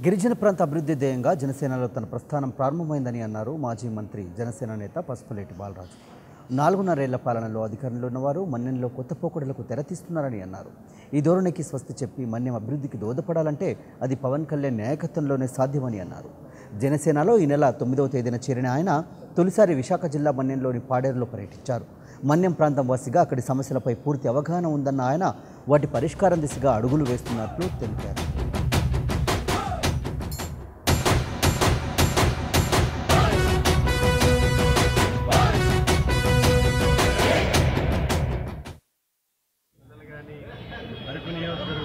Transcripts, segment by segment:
గిరిజన ప్రాంత అభివృద్ధి ధ్యేయంగా జనసేనలో తన ప్రస్థానం ప్రారంభమైందని అన్నారు మాజీ మంత్రి జనసేన నేత పసుపులేటి బాలరాజు. 4.5 ఏళ్ల పాలనలో అధికారంలో ఉన్నవారు మన్యంలో కొత్త పోకడలకు తెరతీస్తున్నారని అన్నారు. ఈ ధోరణికి స్వస్తి చెప్పి మన్యం అభివృద్ధికి దోహదపడాలంటే అది పవన్ కళ్యాణ్ నాయకత్వంలోనే సాధ్యమని అన్నారు. జనసేనలో ఈ నెల 9వ తేదీన చేరిన ఆయన తొలిసారి విశాఖ జిల్లా మన్యంలోని పాడేరులో పర్యటించారు. మన్యం ప్రాంతం వాసిగా అక్కడి సమస్యలపై పూర్తి అవగాహన ఉందన్న ఆయన వాటి పరిష్కారం దిశగా అడుగులు వేస్తున్నట్లు తెలిపారు.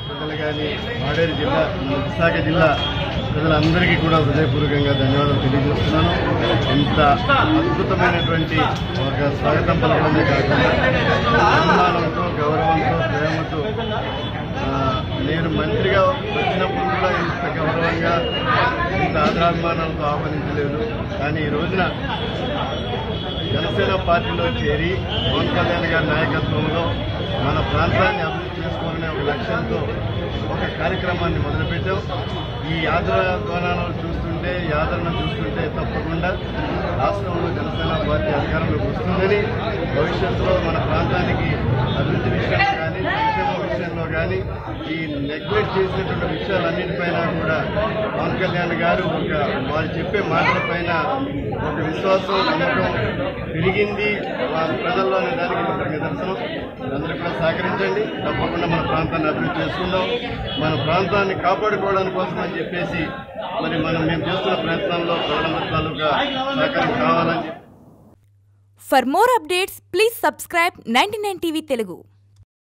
ప్రజలు కానీ పాడేరు జిల్లా విశాఖ జిల్లా ప్రజలందరికీ కూడా హృదయపూర్వకంగా ధన్యవాదాలు తెలియజేస్తున్నాను. ఇంత అద్భుతమైనటువంటి ఒక స్వాగతం పలకడమే కాకుండా సన్మానంతో గౌరవంతో ప్రేమతో నేను మంత్రిగా వచ్చినప్పుడు కూడా ఇంత గౌరవంగా ఇంత ఆదరాభిమానాలతో ఆహ్వానించలేదు. కానీ ఈ రోజున జనసేన పార్టీలో చేరి పవన్ కళ్యాణ్ గారి నాయకత్వంలో మన ప్రాంతాన్ని అభివృద్ధి చేసుకోవాలనే ఒక లక్ష్యంతో ఒక కార్యక్రమాన్ని మొదలుపెట్టాం. ఈ ఆదరణ చూస్తుంటే తప్పకుండా రాష్ట్రంలో జనసేన పార్టీ అధికారంలోకి వస్తుందని, భవిష్యత్తులో మన ప్రాంతానికి అభివృద్ధి విషయంలో కానీ సంక్షేమ విషయంలో కానీ ఈ నెగ్లెక్ట్ చేసినటువంటి విషయాలన్నింటిపైన కూడా పవన్ కళ్యాణ్ గారు వాళ్ళు చెప్పే మాటలపైన ఒక విశ్వాసం నమ్మకం పెరిగింది ప్రజల్లోనే. దానికి నిదర్శనం. అందరూ కూడా సహకరించండి. తప్పకుండా మన ప్రాంతాన్ని అభివృద్ధి చేసుకుందాం. మన ప్రాంతాన్ని కాపాడుకోవడానికి కోసం అని చెప్పేసి మేము చేస్తున్న ప్రయత్నంలో ప్రజలందరి తాలూకా సహకారం కావాలని. For more updates, please subscribe 99 TV Telugu.